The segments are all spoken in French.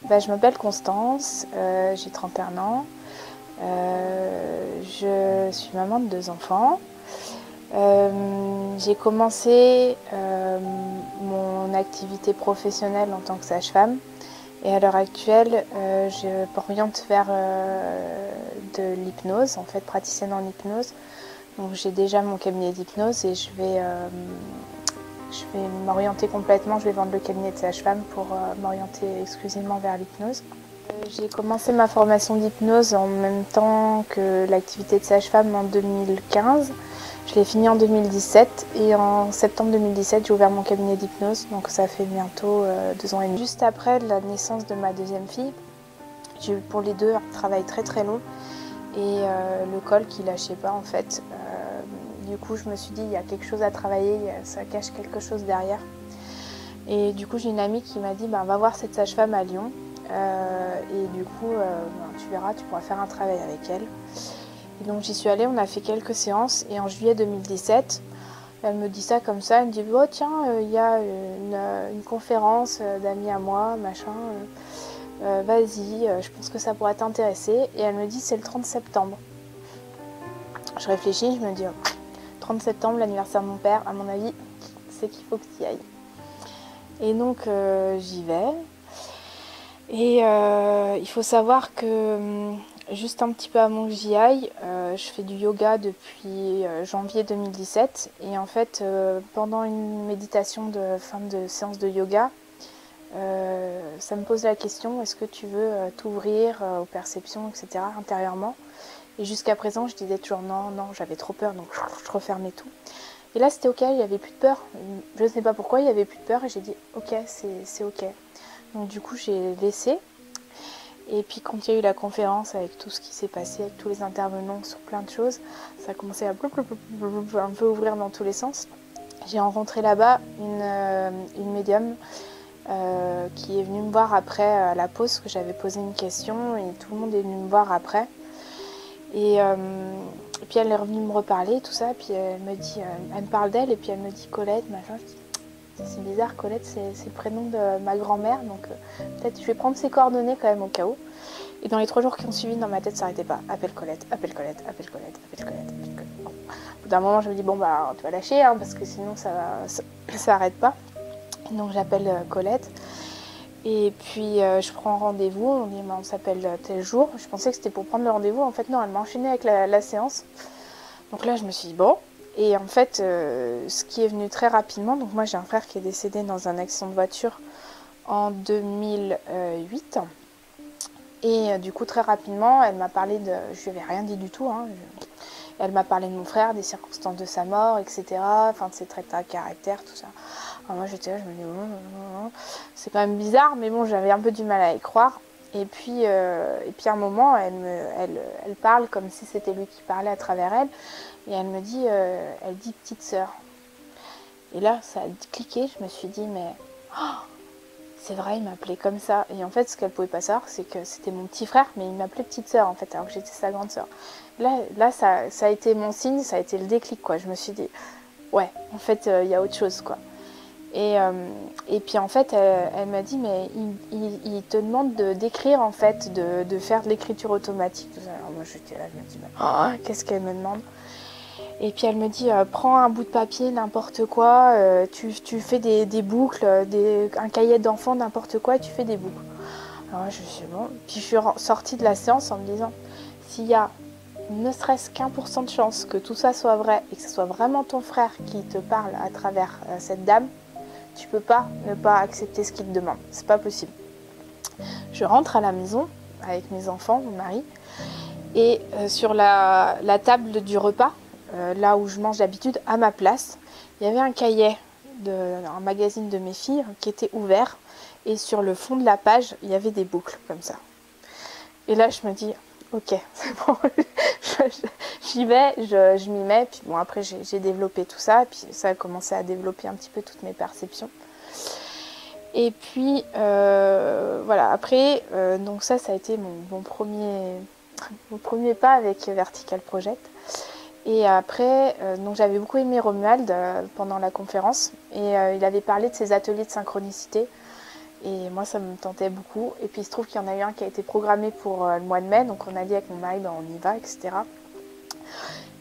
Je m'appelle Constance, j'ai 31 ans. Je suis maman de 2 enfants. J'ai commencé mon activité professionnelle en tant que sage-femme. Et à l'heure actuelle, je m'oriente vers de l'hypnose, en fait, praticienne en hypnose. Donc j'ai déjà mon cabinet d'hypnose et je vais m'orienter complètement, je vais vendre le cabinet de sage-femme pour m'orienter exclusivement vers l'hypnose. J'ai commencé ma formation d'hypnose en même temps que l'activité de sage-femme en 2015. Je l'ai fini en 2017 et en septembre 2017, j'ai ouvert mon cabinet d'hypnose, donc ça fait bientôt 2 ans et demi. Juste après la naissance de ma deuxième fille, j'ai eu pour les deux un travail très très long et le col qui lâchait pas en fait. Du coup, je me suis dit, il y a quelque chose à travailler, ça cache quelque chose derrière. Et du coup, j'ai une amie qui m'a dit, va voir cette sage-femme à Lyon. Et du coup, tu verras, tu pourras faire un travail avec elle. Et donc j'y suis allée, on a fait quelques séances et en juillet 2017, elle me dit ça comme ça, elle me dit oh tiens, il y a une conférence d'amis à moi, machin, vas-y, je pense que ça pourrait t'intéresser. Et elle me dit c'est le 30 septembre. Je réfléchis, je me dis 30 septembre, l'anniversaire de mon père, à mon avis, c'est qu'il faut que tu y ailles. Et donc j'y vais. Et il faut savoir que juste un petit peu avant que j'y aille, je fais du yoga depuis janvier 2017. Et en fait, pendant une méditation de fin de séance de yoga, ça me pose la question, est-ce que tu veux t'ouvrir aux perceptions, etc. intérieurement. Et jusqu'à présent, je disais toujours non, non, j'avais trop peur, donc je refermais tout. Et là, c'était ok, il n'y avait plus de peur. Je ne sais pas pourquoi, il n'y avait plus de peur et j'ai dit ok, c'est ok. Donc du coup, j'ai laissé. Et puis quand il y a eu la conférence avec tout ce qui s'est passé, avec tous les intervenants sur plein de choses, ça a commencé à un peu ouvrir dans tous les sens. J'ai rencontré là-bas une médium qui est venue me voir après à la pause, parce que j'avais posé une question et tout le monde est venu me voir après. Et puis elle est revenue me reparler, tout ça, puis elle me parle d'elle et puis elle me dit Colette, machin. Je dis, c'est bizarre, Colette, c'est le prénom de ma grand-mère, donc peut-être je vais prendre ses coordonnées quand même au cas où. Et dans les 3 jours qui ont suivi, dans ma tête, ça n'arrêtait pas. Appelle Colette, appelle Colette, appelle Colette, appelle Colette, appelle Colette. Bon. Au bout d'un moment, je me dis, tu vas lâcher, hein, parce que sinon, ça arrête pas. Et donc, j'appelle Colette. Et puis, je prends rendez-vous. On dit, on s'appelle tel jour. Je pensais que c'était pour prendre le rendez-vous. En fait, non, elle m'a enchaîné avec la séance. Donc là, je me suis dit, bon. Et en fait, ce qui est venu très rapidement, donc moi, j'ai un frère qui est décédé dans un accident de voiture en 2008. Et du coup, très rapidement, elle m'a parlé de... Je lui avais rien dit du tout. Hein. Elle m'a parlé de mon frère, des circonstances de sa mort, etc. Enfin, de ses traits de caractère, tout ça. Alors moi, j'étais là, je me dis... C'est quand même bizarre, mais bon, j'avais un peu du mal à y croire. Et puis à un moment, elle parle comme si c'était lui qui parlait à travers elle. Et elle me dit... elle dit petite sœur. Et là, ça a cliqué. Je me suis dit, mais... c'est vrai, il m'appelait comme ça. Et en fait, ce qu'elle pouvait pas savoir, c'est que c'était mon petit frère, mais il m'appelait petite sœur, en fait, alors que j'étais sa grande sœur. Là ça a été mon signe, ça a été le déclic, quoi. Je me suis dit, ouais, en fait, il y a autre chose, quoi. Et puis, en fait, elle m'a dit, mais il te demande d'écrire, en fait, de faire de l'écriture automatique. Alors moi, j'étais là, je me dis, qu'est-ce qu'elle me demande? Et puis elle me dit, prends un bout de papier, n'importe quoi, tu fais des boucles, un cahier d'enfant, n'importe quoi, et tu fais des boucles. Alors je suis bon. Puis je suis sortie de la séance en me disant, s'il y a ne serait-ce qu'1% de chance que tout ça soit vrai et que ce soit vraiment ton frère qui te parle à travers cette dame, tu peux pas ne pas accepter ce qu'il te demande. C'est pas possible. Je rentre à la maison avec mes enfants, mon mari, et sur la table du repas, là où je mange d'habitude, à ma place, il y avait un cahier un magazine de mes filles qui était ouvert. Et sur le fond de la page, il y avait des boucles comme ça. Et là, je me dis, ok, c'est bon, j'y vais, je m'y mets. Puis bon, après, j'ai développé tout ça. Puis ça a commencé à développer un petit peu toutes mes perceptions. Et puis, voilà, après, donc ça a été mon premier pas avec Vertical Project. Et après, donc j'avais beaucoup aimé Romuald pendant la conférence. Et il avait parlé de ses ateliers de synchronicité. Et moi, ça me tentait beaucoup. Et puis, il se trouve qu'il y en a eu un qui a été programmé pour le mois de mai. Donc, on a dit avec mon mari, ben, on y va, etc.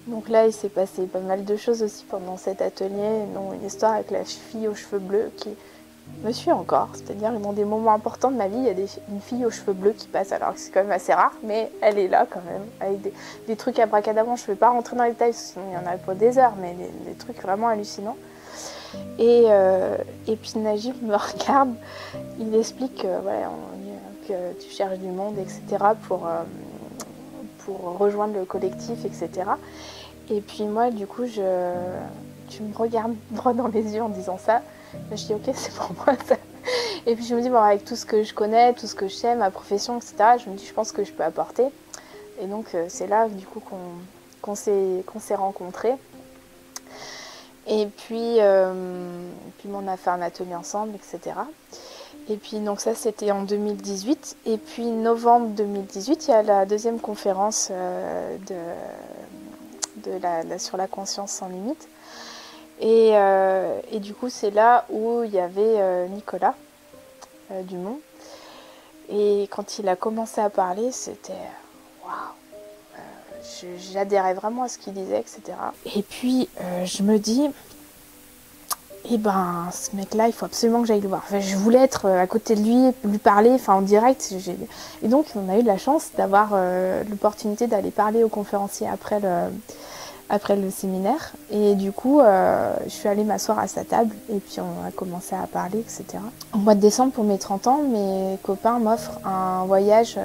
Donc là, il s'est passé pas mal de choses aussi pendant cet atelier. Donc, une histoire avec la fille aux cheveux bleus qui me suit encore. C'est-à-dire, dans des moments importants de ma vie, il y a une fille aux cheveux bleus qui passe. Alors que c'est quand même assez rare, mais elle est là quand même. Avec des trucs abracadabra. Je ne vais pas rentrer dans les détails, sinon il y en a pas des heures, mais des trucs vraiment hallucinants. Et puis Najib me regarde, il explique que tu cherches du monde, etc. pour rejoindre le collectif, etc. Et puis moi, du coup, tu me regardes droit dans les yeux en disant ça. Je dis ok, c'est pour moi ça. Et puis je me dis, bon, avec tout ce que je connais, tout ce que je sais, ma profession, etc., je me dis, je pense que je peux apporter. Et donc c'est là, du coup, qu'on s'est rencontrés. Et puis on a fait un atelier ensemble, etc. Et puis donc ça c'était en 2018. Et puis novembre 2018, il y a la deuxième conférence sur la conscience sans limite. Et du coup c'est là où il y avait Nicolas Dumont. Et quand il a commencé à parler, c'était waouh! J'adhérais vraiment à ce qu'il disait, etc. Et puis je me dis, eh ben, ce mec-là, il faut absolument que j'aille le voir. Enfin, je voulais être à côté de lui, lui parler, enfin en direct. Et donc, on a eu la chance d'avoir l'opportunité d'aller parler aux conférenciers après le séminaire. Et du coup, je suis allée m'asseoir à sa table et puis on a commencé à parler, etc. Au mois de décembre, pour mes 30 ans, mes copains m'offrent un voyage,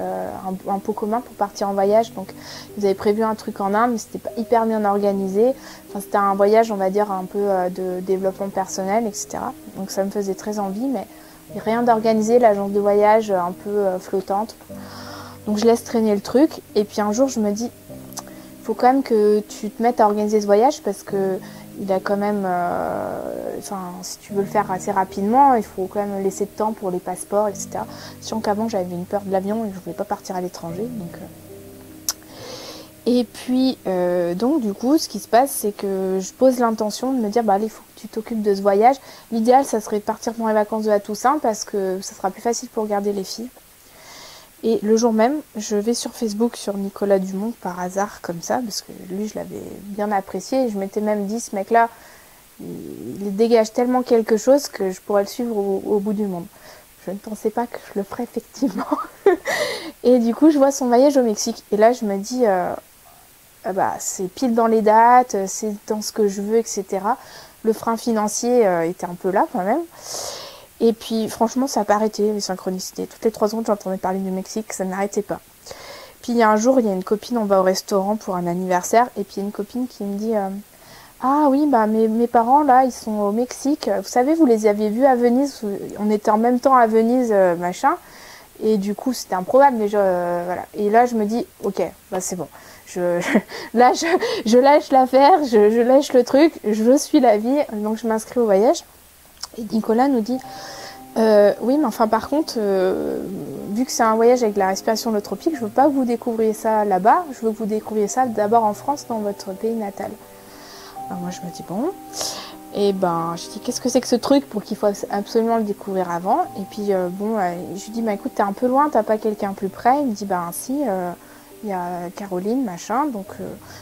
un pot commun pour partir en voyage. Donc, ils avaient prévu un truc en Inde, mais c'était pas hyper bien organisé. Enfin, c'était un voyage, on va dire, un peu de développement personnel, etc. Donc, ça me faisait très envie, mais rien d'organisé, l'agence de voyage un peu flottante. Donc, je laisse traîner le truc. Et puis, un jour, je me dis, il faut quand même que tu te mettes à organiser ce voyage parce que il a quand même, si tu veux le faire assez rapidement, il faut quand même laisser de temps pour les passeports, etc. Sachant qu'avant j'avais une peur de l'avion et je ne voulais pas partir à l'étranger. Et puis donc du coup ce qui se passe c'est que je pose l'intention de me dire allez, il faut que tu t'occupes de ce voyage. L'idéal ça serait de partir pendant les vacances de la Toussaint parce que ça sera plus facile pour garder les filles. Et le jour même, je vais sur Facebook sur Nicolas Dumont par hasard comme ça, parce que lui je l'avais bien apprécié. Et je m'étais même dit, ce mec-là, il dégage tellement quelque chose que je pourrais le suivre au bout du monde. Je ne pensais pas que je le ferais effectivement. Et du coup, je vois son voyage au Mexique. Et là, je me dis, c'est pile dans les dates, c'est dans ce que je veux, etc. Le frein financier était un peu là quand même. Et puis franchement ça n'a pas arrêté les synchronicités. Toutes les 3 secondes j'entendais parler du Mexique, ça n'arrêtait pas. Puis il y a un jour, il y a une copine, on va au restaurant pour un anniversaire, et puis il y a une copine qui me dit ah oui, mes parents là, ils sont au Mexique, vous savez, vous les aviez vus à Venise, on était en même temps à Venise, machin, et du coup c'était improbable, mais voilà. Et là je me dis ok, c'est bon. Là je lâche l'affaire, je lâche le truc, je suis la vie, donc je m'inscris au voyage. Et Nicolas nous dit oui, mais enfin par contre, vu que c'est un voyage avec la respiration holotropique, je veux pas que vous découvriez ça là-bas, je veux que vous découvriez ça d'abord en France, dans votre pays natal. Alors moi je me dis bon, et je dis qu'est-ce que c'est que ce truc pour qu'il faut absolument le découvrir avant. Et puis je lui dis écoute, t'es un peu loin, t'as pas quelqu'un plus près. Il me dit si, il y a Caroline, machin. Donc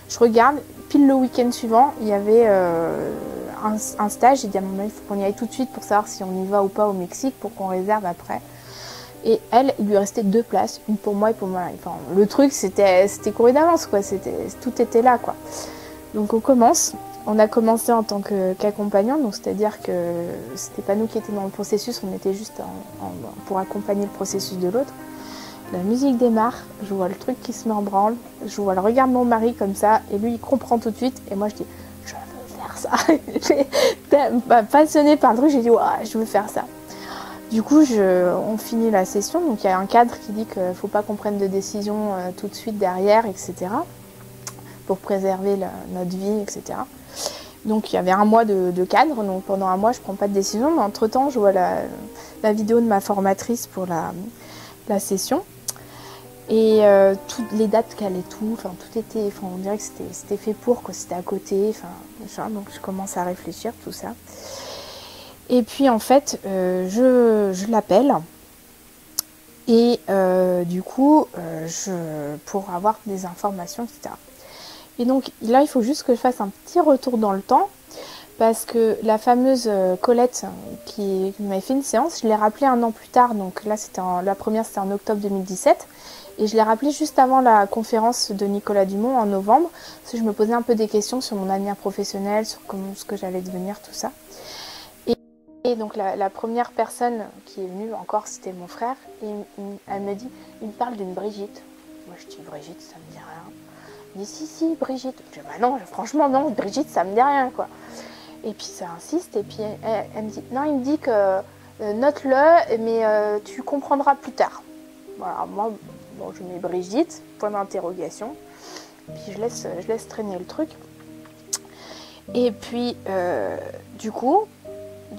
je regarde, pile le week-end suivant, il y avait un stage. J'ai dit à mon mari, il faut qu'on y aille tout de suite pour savoir si on y va ou pas au Mexique, pour qu'on réserve après. Et elle, il lui restait 2 places, une pour moi et pour moi. Enfin, le truc, c'était couru d'avance, quoi. Tout était là, quoi. Donc on commence. On a commencé en tant qu'accompagnant, donc c'est-à-dire que c'était pas nous qui étions dans le processus, on était juste pour accompagner le processus de l'autre. La musique démarre, je vois le truc qui se met en branle, je vois le regard de mon mari comme ça, et lui il comprend tout de suite, et moi je dis je veux faire ça. J'étais passionnée par le truc, j'ai dit ouais, je veux faire ça. Du coup, on finit la session, donc il y a un cadre qui dit qu'il ne faut pas qu'on prenne de décision tout de suite derrière, etc. pour préserver notre vie, etc. Donc il y avait 1 mois de cadre, donc pendant 1 mois je ne prends pas de décision, mais entre temps je vois la vidéo de ma formatrice pour la session. Et toutes les dates calaient tout, tout était, on dirait que c'était fait pour, quoi, c'était à côté, donc je commence à réfléchir tout ça. Et puis en fait, je l'appelle et du coup, pour avoir des informations, etc. Et donc là, il faut juste que je fasse un petit retour dans le temps parce que la fameuse Colette qui m'avait fait une séance, je l'ai rappelée un an plus tard. Donc là, la première, c'était en octobre 2017. Et je l'ai rappelée juste avant la conférence de Nicolas Dumont en novembre, parce que je me posais un peu des questions sur mon avenir professionnel, sur ce que j'allais devenir, tout ça. Et donc la première personne qui est venue encore, c'était mon frère. Et elle me dit, il me parle d'une Brigitte. Moi, je dis Brigitte, ça me dit rien. Il dit si, Brigitte. Je dis bah non, franchement non, Brigitte, ça me dit rien, quoi. Et puis ça insiste, et puis elle me dit, non, il me dit que note-le, mais tu comprendras plus tard. Voilà, moi, bon, je mets Brigitte, point d'interrogation, puis je laisse traîner le truc. Et puis, du coup,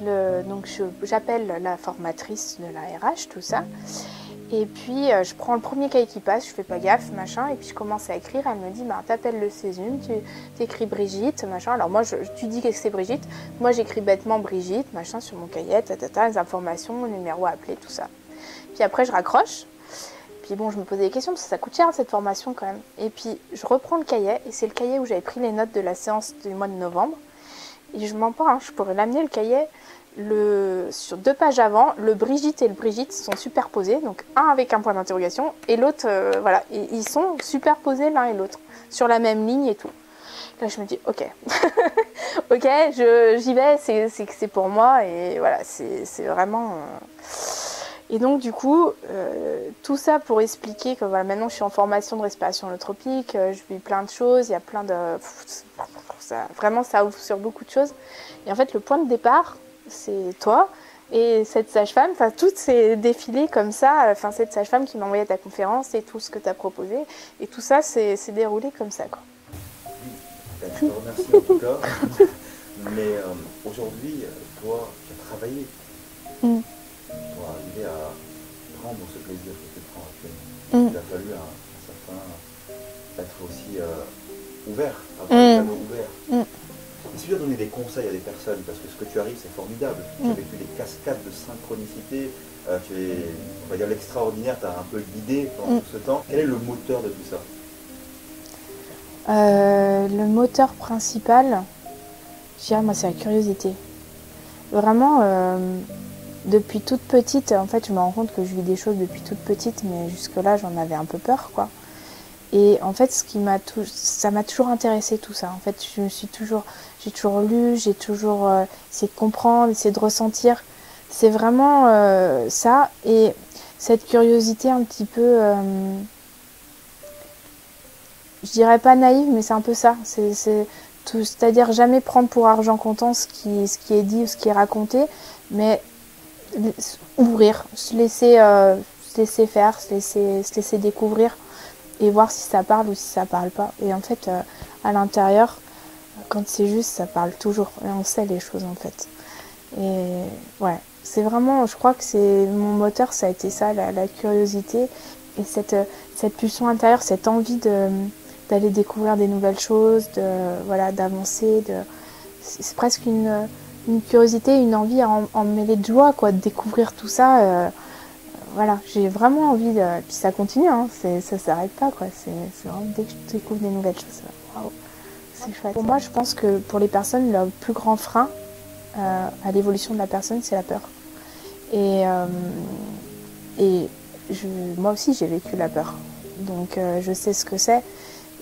donc j'appelle la formatrice de la RH, tout ça. Et puis, je prends le premier cahier qui passe, je fais pas gaffe, machin, et puis je commence à écrire. Elle me dit, bah, t'appelles le Césum, tu écris Brigitte, machin. Alors moi, tu dis que c'est Brigitte. Moi, j'écris bêtement Brigitte, machin, sur mon cahier, les informations, le numéro à appeler, tout ça. Puis après, je raccroche. Puis bon, je me posais des questions, parce que ça coûte cher, cette formation, quand même. Et puis, je reprends le cahier, et c'est le cahier où j'avais pris les notes de la séance du mois de novembre. Et je mens pas, hein, je pourrais l'amener, le cahier. Sur 2 pages avant, le Brigitte et le Brigitte sont superposés, donc un avec un point d'interrogation et l'autre, voilà, et ils sont superposés l'un et l'autre, sur la même ligne et tout. Là, je me dis, ok, ok, j'y vais, c'est pour moi, et voilà, c'est vraiment... Et donc, du coup, tout ça pour expliquer que voilà, maintenant je suis en formation de respiration holotropique, je vis plein de choses, il y a plein de... vraiment, ça ouvre sur beaucoup de choses. Et en fait, le point de départ, c'est toi et cette sage-femme, enfin tout s'est défilé comme ça, enfin cette sage-femme qui m'a envoyé à ta conférence et tout ce que tu as proposé, et tout ça s'est déroulé comme ça, quoi. Je te remercie en tout cas, mais aujourd'hui, toi, tu as travaillé pour arriver à prendre ce plaisir que tu prends actuellement. Il a fallu un certain être aussi ouvert, avoir le ouvert. Et si tu dois donner des conseils à des personnes, parce que ce que tu arrives, c'est formidable. Tu as vécu des cascades de synchronicité, tu es, on va dire, l'extraordinaire, tu as un peu guidé pendant tout ce temps. Quel est le moteur de tout ça? Le moteur principal, je dirais, moi, c'est la curiosité. Vraiment, depuis toute petite, en fait, je me rends compte que je vis des choses depuis toute petite, mais jusque-là, j'en avais un peu peur, quoi. Et en fait, ça m'a toujours intéressé, tout ça. En fait, j'ai toujours lu, j'ai toujours essayé de comprendre, essayé de ressentir. C'est vraiment ça. Et cette curiosité un petit peu, je dirais pas naïve, mais c'est un peu ça. C'est-à-dire jamais prendre pour argent comptant ce qui est dit ou ce qui est raconté, mais ouvrir, se laisser faire, se laisser découvrir. Et voir si ça parle ou si ça parle pas. Et en fait, à l'intérieur, quand c'est juste, ça parle toujours. Et on sait les choses, en fait. Et ouais, c'est vraiment, je crois que c'est mon moteur, ça a été ça, la curiosité. Et cette pulsion intérieure, cette envie d'aller découvrir des nouvelles choses, voilà, d'avancer. C'est presque une curiosité, une envie à en mêler de joie, quoi, de découvrir tout ça. Voilà, j'ai vraiment envie de... Puis ça continue, hein, ça s'arrête pas, quoi. C'est vraiment dès que je découvre des nouvelles choses, waouh, c'est chouette. Pour moi, je pense que pour les personnes, le plus grand frein à l'évolution de la personne, c'est la peur. Et moi aussi, j'ai vécu la peur. Donc, je sais ce que c'est.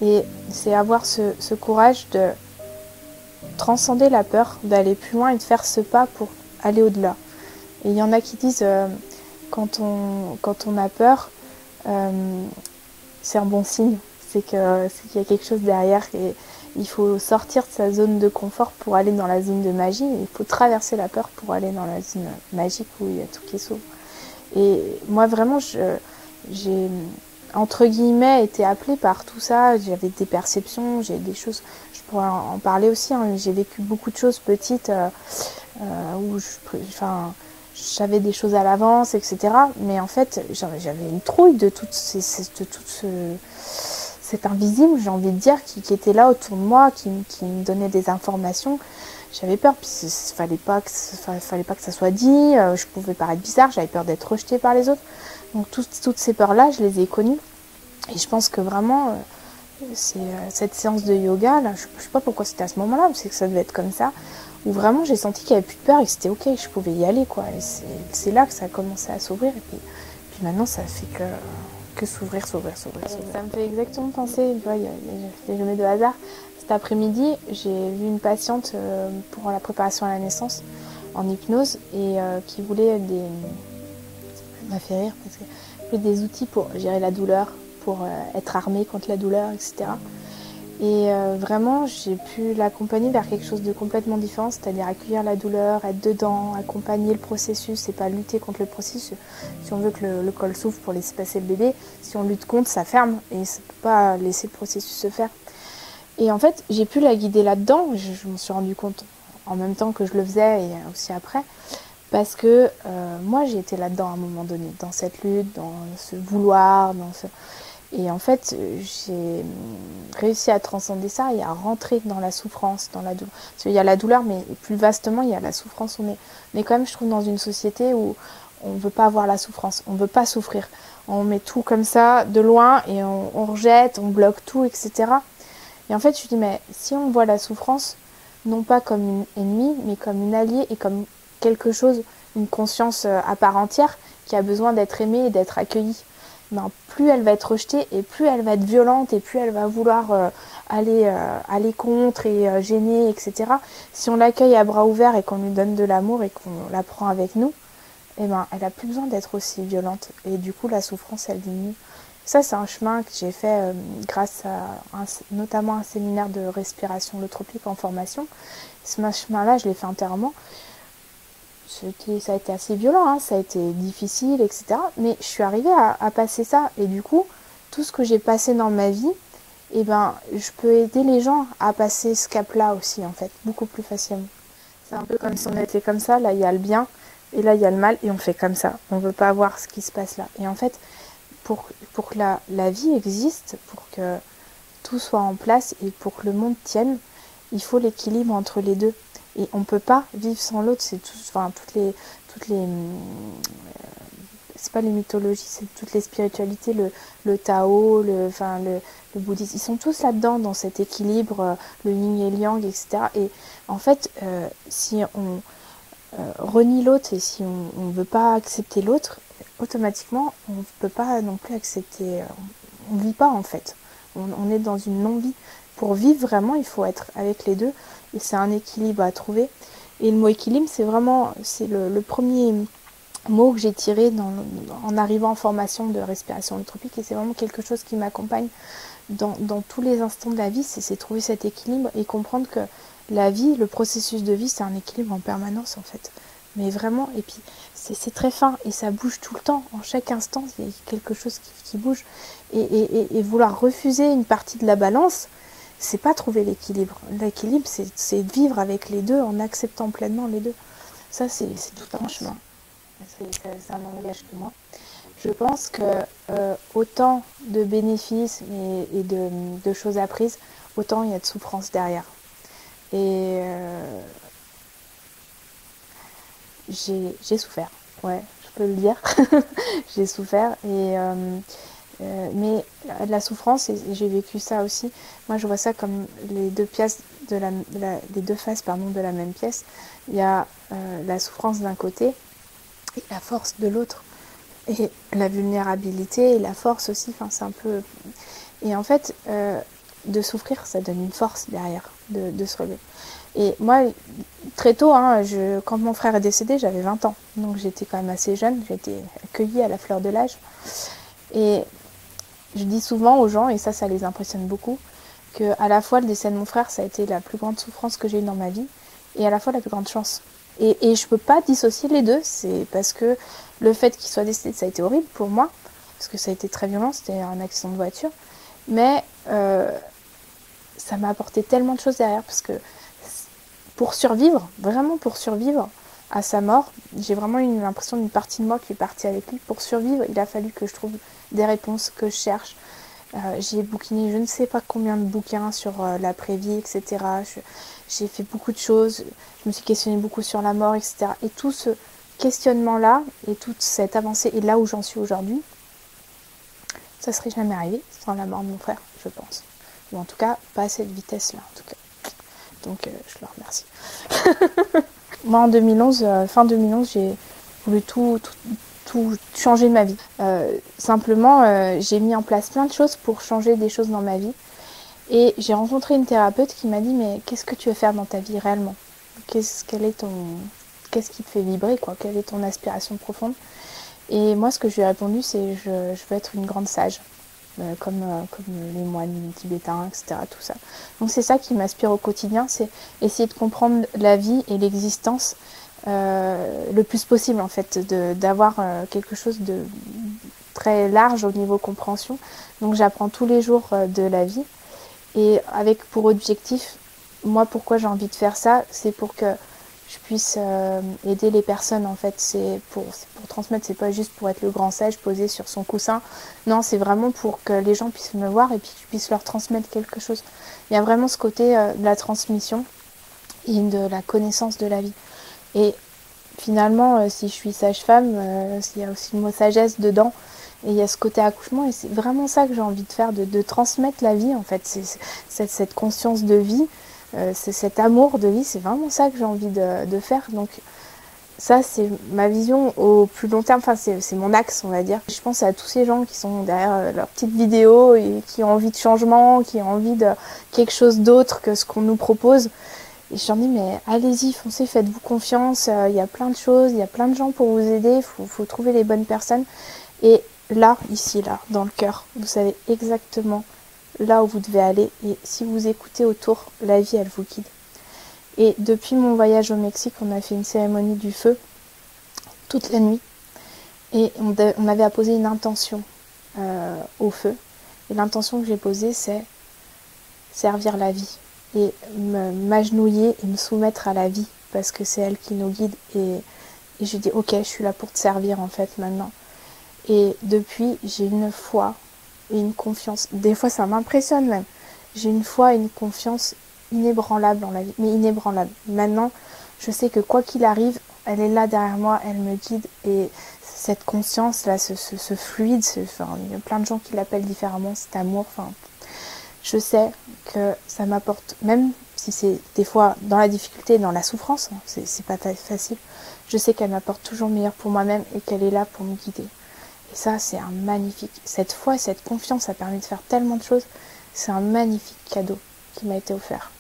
Et c'est avoir ce courage de transcender la peur, d'aller plus loin et de faire ce pas pour aller au-delà. Et il y en a qui disent... quand on a peur, c'est un bon signe. C'est qu'il y a quelque chose derrière. Et il faut sortir de sa zone de confort pour aller dans la zone de magie. Il faut traverser la peur pour aller dans la zone magique où il y a tout qui s'ouvre. Et moi, vraiment, j'ai, entre guillemets, été appelée par tout ça. J'avais des perceptions, j'ai des choses... Je pourrais en parler aussi. Hein. J'ai vécu beaucoup de choses petites où j'avais des choses à l'avance, etc. Mais en fait, j'avais une trouille de tout cet invisible, j'ai envie de dire, qui était là autour de moi, qui me donnait des informations. j'avais peur, puis fallait pas que ça soit dit, je pouvais paraître bizarre, j'avais peur d'être rejetée par les autres. Donc toutes ces peurs-là, je les ai connues. Et je pense que vraiment, c'est cette séance de yoga, là, je sais pas pourquoi c'était à ce moment-là, mais c'est que ça devait être comme ça, où vraiment j'ai senti qu'il n'y avait plus de peur et que c'était ok, je pouvais y aller, quoi. Et c'est là que ça a commencé à s'ouvrir. Et puis maintenant, ça fait que s'ouvrir. Ça me fait exactement penser, tu vois, il n'y a jamais de hasard. Cet après-midi, j'ai vu une patiente pour la préparation à la naissance en hypnose et qui voulait ça m'a fait rire parce que des outils pour gérer la douleur, pour être armée contre la douleur, etc. Et vraiment, j'ai pu l'accompagner vers quelque chose de complètement différent, c'est-à-dire accueillir la douleur, être dedans, accompagner le processus et pas lutter contre le processus. Si on veut que le col s'ouvre pour laisser passer le bébé, si on lutte contre, ça ferme et ça ne peut pas laisser le processus se faire. Et en fait, j'ai pu la guider là-dedans, je m'en suis rendu compte en même temps que je le faisais et aussi après, parce que moi j'ai été là-dedans à un moment donné, dans cette lutte, dans ce vouloir, Et en fait, j'ai réussi à transcender ça et à rentrer dans la souffrance, dans la douleur. Parce qu'il y a la douleur, mais plus vastement, il y a la souffrance. On est quand même, je trouve, dans une société où on ne veut pas avoir la souffrance, on ne veut pas souffrir. On met tout comme ça, de loin, et on rejette, on bloque tout, etc. Et en fait, je me dis, mais si on voit la souffrance, non pas comme une ennemie, mais comme une alliée et comme quelque chose, une conscience à part entière qui a besoin d'être aimée et d'être accueillie. Ben, plus elle va être rejetée et plus elle va être violente et plus elle va vouloir aller contre et gêner, etc. Si on l'accueille à bras ouverts et qu'on lui donne de l'amour et qu'on la prend avec nous, eh ben, elle n'a plus besoin d'être aussi violente. Et du coup, la souffrance, elle diminue. Ça, c'est un chemin que j'ai fait grâce à notamment un séminaire de respiration holotropique en formation. Ce chemin-là, je l'ai fait entièrement. Ça a été assez violent, hein, ça a été difficile, etc. Mais je suis arrivée à passer ça. Et du coup, tout ce que j'ai passé dans ma vie, eh ben, je peux aider les gens à passer ce cap-là aussi, en fait, beaucoup plus facilement. C'est un peu comme si on était comme ça, là il y a le bien, et là il y a le mal, et on fait comme ça. On ne veut pas voir ce qui se passe là. Et en fait, pour que la vie existe, pour que tout soit en place et pour que le monde tienne, il faut l'équilibre entre les deux. Et on ne peut pas vivre sans l'autre. C'est toutes les c'est pas les mythologies, c'est toutes les spiritualités, le Tao, le bouddhisme. Ils sont tous là-dedans, dans cet équilibre, le yin et le yang, etc. Et en fait, si on renie l'autre et si on ne veut pas accepter l'autre, automatiquement, on ne peut pas non plus accepter. On ne vit pas, en fait. On est dans une non-vie. Pour vivre vraiment, il faut être avec les deux. Et c'est un équilibre à trouver. Et le mot équilibre, c'est le premier mot que j'ai tiré en arrivant en formation de respiration holotropique. Et c'est vraiment quelque chose qui m'accompagne dans tous les instants de la vie. C'est trouver cet équilibre et comprendre que la vie, le processus de vie, c'est un équilibre en permanence, en fait. Mais vraiment, et puis c'est très fin et ça bouge tout le temps. En chaque instant, il y a quelque chose qui bouge. Et vouloir refuser une partie de la balance, c'est pas trouver l'équilibre. L'équilibre, c'est vivre avec les deux en acceptant pleinement les deux. Ça, c'est tout un chemin. C'est un langage que moi. Je pense que autant de bénéfices et de choses apprises, autant il y a de souffrance derrière. Et j'ai souffert, ouais, je peux le dire. J'ai souffert mais la souffrance, et j'ai vécu ça aussi. Moi, je vois ça comme les deux faces de la même pièce. Il y a la souffrance d'un côté et la force de l'autre. Et la vulnérabilité et la force aussi. Enfin, c'est un peu. Et en fait, de souffrir, ça donne une force derrière, de se relever. Et moi, très tôt, hein, quand mon frère est décédé, j'avais 20 ans. Donc j'étais quand même assez jeune. J'ai été accueillie à la fleur de l'âge. Et je dis souvent aux gens, et ça les impressionne beaucoup, que à la fois le décès de mon frère, ça a été la plus grande souffrance que j'ai eue dans ma vie, et à la fois la plus grande chance. Et je peux pas dissocier les deux, c'est parce que le fait qu'il soit décédé, ça a été horrible pour moi, parce que ça a été très violent, c'était un accident de voiture, mais ça m'a apporté tellement de choses derrière, parce que pour survivre, vraiment pour survivre à sa mort, j'ai vraiment eu l'impression d'une partie de moi qui est partie avec lui. Pour survivre, il a fallu que je trouve des réponses, que je cherche. J'ai bouquiné je ne sais pas combien de bouquins sur l'après-vie, etc. J'ai fait beaucoup de choses, je me suis questionnée beaucoup sur la mort, etc. Et tout ce questionnement-là et toute cette avancée, et là où j'en suis aujourd'hui, ça serait jamais arrivé sans la mort de mon frère, je pense. Ou en tout cas, pas à cette vitesse-là, en tout cas. Donc, je le remercie. Moi, en 2011, fin 2011, j'ai voulu tout changer de ma vie. Simplement, j'ai mis en place plein de choses pour changer des choses dans ma vie. Et j'ai rencontré une thérapeute qui m'a dit mais qu'est-ce que tu veux faire dans ta vie réellement? Qu'est-ce qui te fait vibrer quoi? Quelle est ton aspiration profonde? Et moi, ce que je lui ai répondu, c'est je veux être une grande sage, comme les moines tibétains, etc. Tout ça. Donc c'est ça qui m'inspire au quotidien, c'est essayer de comprendre la vie et l'existence le plus possible en fait, d'avoir quelque chose de très large au niveau compréhension. Donc j'apprends tous les jours de la vie et avec pour objectif, moi pourquoi j'ai envie de faire ça, c'est pour que je puisse aider les personnes en fait, c'est pour transmettre, c'est pas juste pour être le grand sage posé sur son coussin, non c'est vraiment pour que les gens puissent me voir et puis que je puisse leur transmettre quelque chose. Il y a vraiment ce côté de la transmission et de la connaissance de la vie. Et finalement, si je suis sage-femme, il y a aussi le mot sagesse dedans. Et il y a ce côté accouchement, et c'est vraiment ça que j'ai envie de faire, de transmettre la vie en fait. C'est cette conscience de vie, c'est cet amour de vie, c'est vraiment ça que j'ai envie de faire. Donc ça, c'est ma vision au plus long terme, enfin c'est mon axe, on va dire. Je pense à tous ces gens qui sont derrière leurs petites vidéos et qui ont envie de changement, qui ont envie de quelque chose d'autre que ce qu'on nous propose. Et je leur dis, mais allez-y, foncez, faites-vous confiance, il y a plein de choses, il y a plein de gens pour vous aider, faut trouver les bonnes personnes. Et là, ici, là, dans le cœur, vous savez exactement là où vous devez aller. Et si vous écoutez autour, la vie, elle vous guide. Et depuis mon voyage au Mexique, on a fait une cérémonie du feu toute la nuit. Et on avait apposé une intention au feu. Et l'intention que j'ai posée, c'est servir la vie. Et m'agenouiller et me soumettre à la vie. Parce que c'est elle qui nous guide. Et je dis, ok, je suis là pour te servir en fait maintenant. Et depuis, j'ai une foi et une confiance. Des fois, ça m'impressionne même. J'ai une foi et une confiance inébranlable en la vie. Mais inébranlable. Maintenant, je sais que quoi qu'il arrive, elle est là derrière moi, elle me guide. Et cette conscience-là, ce fluide, enfin, il y a plein de gens qui l'appellent différemment, cet amour. Enfin, je sais que ça m'apporte, même si c'est des fois dans la difficulté, dans la souffrance, hein, c'est pas facile, je sais qu'elle m'apporte toujours le meilleur pour moi-même et qu'elle est là pour me guider. Et ça, c'est un magnifique... Cette foi, cette confiance, ça permet de faire tellement de choses. C'est un magnifique cadeau qui m'a été offert.